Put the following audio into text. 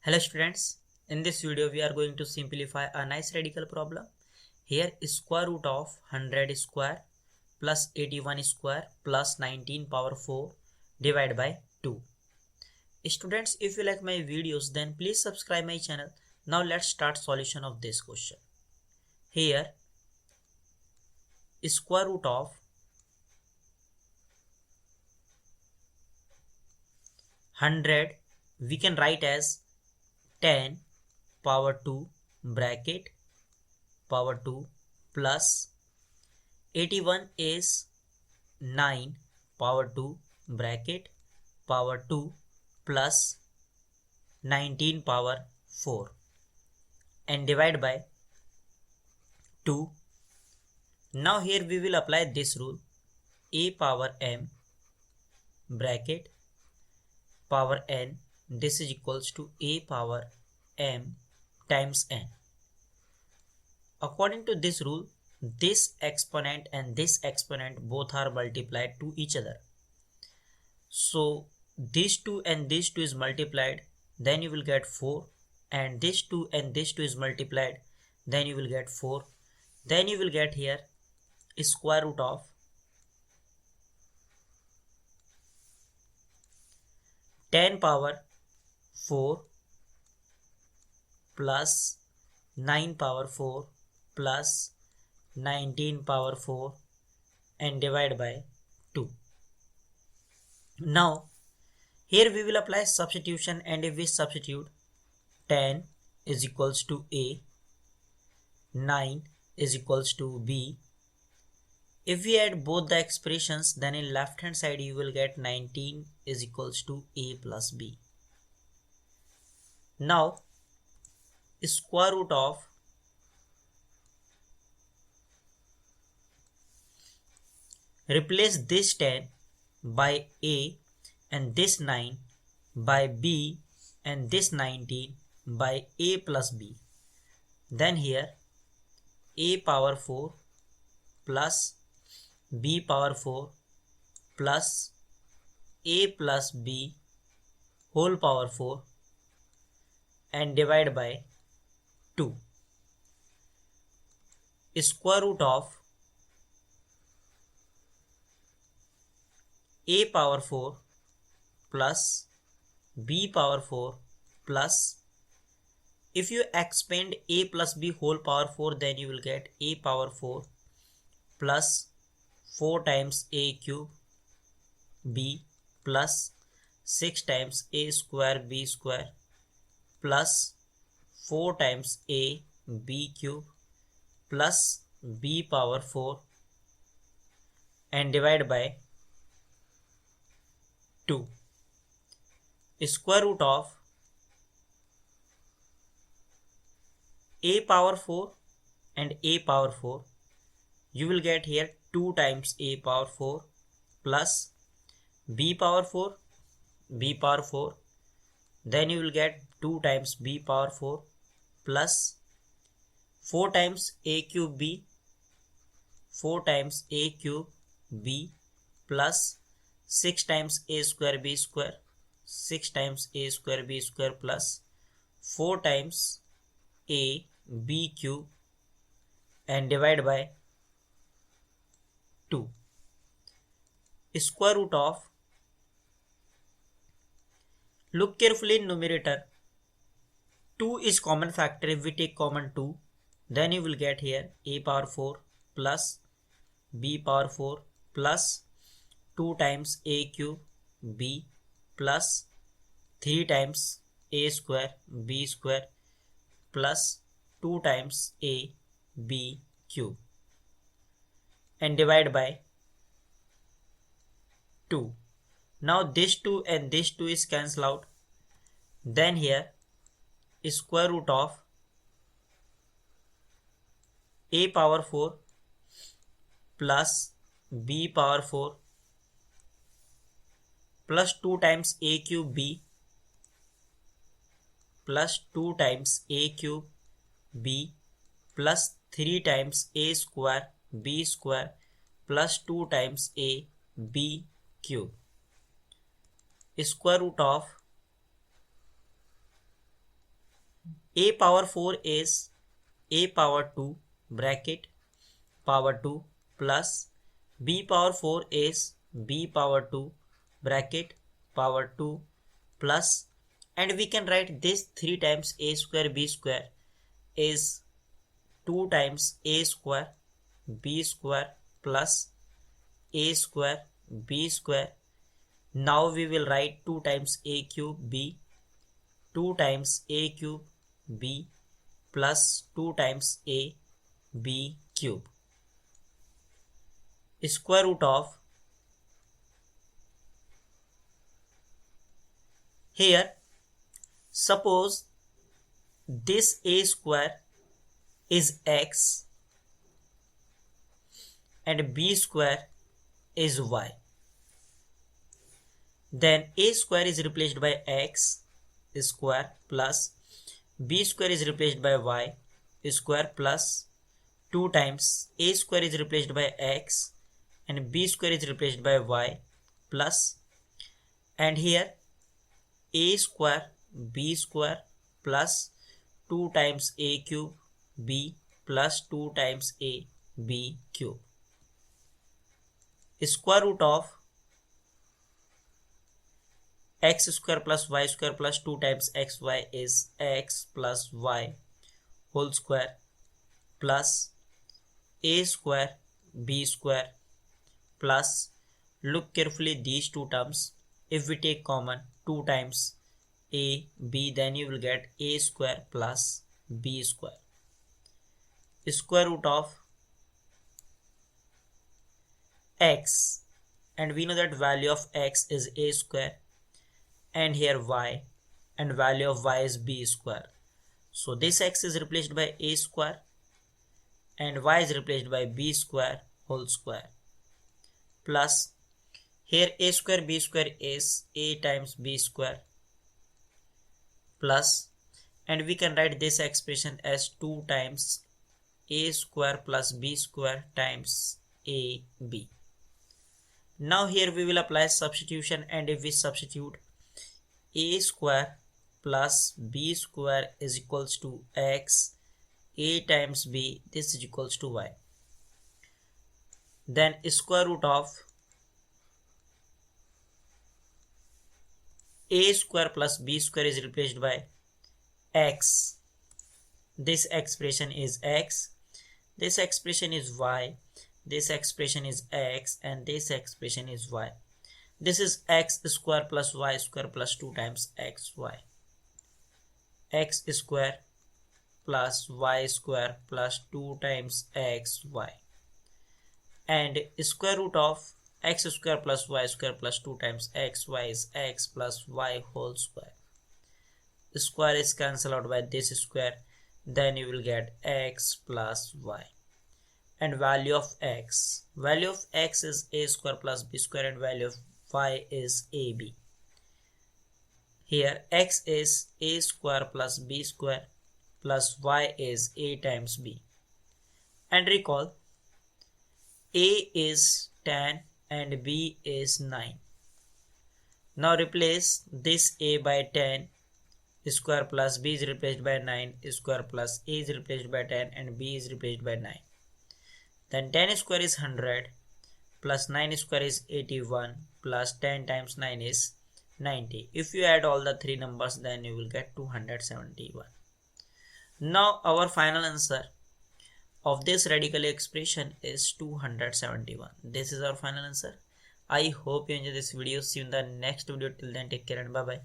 Hello students, in this video we are going to simplify a nice radical problem. Here square root of 100 square plus 81 square plus 19 power 4 divided by 2. Students, if you like my videos then please subscribe my channel. Now let's start solution of this question. Here square root of 100 we can write as 10 power 2 bracket power 2 plus 81 is 9 power 2 bracket power 2 plus 19 power 4 and divide by 2. Now here we will apply this rule: a power m bracket power n, this is equals to a power m times n. According to this rule, this exponent and this exponent both are multiplied to each other. So this 2 and this 2 is multiplied, then you will get 4, and this 2 and this 2 is multiplied, then you will get 4. Then you will get here square root of 10 power 4 plus 9 power 4 plus 19 power 4 and divide by 2. Now here we will apply substitution, and if we substitute, 10 is equals to a, 9 is equals to b. If we add both the expressions, then in left hand side you will get 19 is equals to a plus b. Now square root of 10, replace this 10 by a and this 9 by b and this 19 by a plus b. Then here a power 4 plus b power 4 plus a plus b whole power 4 and divide by 2. Square root of a power 4 plus b power 4 plus, if you expand a plus b whole power 4, then you will get a power 4 plus 4 times a cube b plus 6 times a square b square plus 4 times a b cube plus b power 4 and divide by 2. Square root of a power 4 and a power 4, you will get here 2 times a power 4 plus b power 4, then you will get 2 times b power 4 plus 4 times a cube b, 4 times a cube b plus 6 times a square b square, 6 times a square b square plus 4 times a b cube and divide by 2. Square root of, look carefully in numerator, 2 is common factor. If we take common 2, then you will get here a power 4 plus b power 4 plus 2 times a cube b plus 3 times a square b square plus 2 times a b cube and divide by 2. Now this 2 and this 2 is cancelled out. Then here square root of a power 4 plus b power 4 plus 2 times a cube b plus 2 times a cube b plus 3 times a square b square plus 2 times a b cube. Square root of a power 4 is a power 2 bracket power 2 plus b power 4 is b power 2 bracket power 2 plus, and we can write this 3 times a square b square is 2 times a square b square plus a square b square. Now we will write 2 times a cube b, 2 times a cube b plus 2 times a b cube. Square root of, here suppose this a square is x and b square is y, then a square is replaced by x square plus b square is replaced by y square plus 2 times a square is replaced by x and b square is replaced by y plus, and here a square b square plus 2 times a cube b plus 2 times a b cube. Square root of x square plus y square plus 2 times xy is x plus y whole square plus a square b square plus, look carefully these two terms, if we take common 2 times a b, then you will get a square plus b square. Square root of x, and we know that value of x is a square, and here y, and value of y is b square. So this x is replaced by a square and y is replaced by b square whole square plus, here a square b square is a times b square plus, and we can write this expression as 2 times a square plus b square times a b. Now here we will apply substitution, and if we substitute a square plus b square is equals to x, a times b, this is equals to y. Then square root of a square plus b square is replaced by x. This expression is x, this expression is y, this expression is x, and this expression is y. This is x square plus y square plus 2 times xy. X square plus y square plus 2 times xy. And square root of x square plus y square plus 2 times xy is x plus y whole square. The square is cancelled out by this square, then you will get x plus y. And value of x is a square plus b square, and value of y is ab. Here x is a square plus b square plus y is a times b. And recall, a is 10 and b is 9. Now replace this a by 10 square plus b is replaced by 9 square plus a is replaced by 10 and b is replaced by 9. Then 10 square is 100 plus 9 square is 81 plus 10 times 9 is 90. If you add all the three numbers, then you will get 271. Now our final answer of this radical expression is 271. This is our final answer. I hope you enjoy this video. See you in the next video. Till then, take care and bye bye.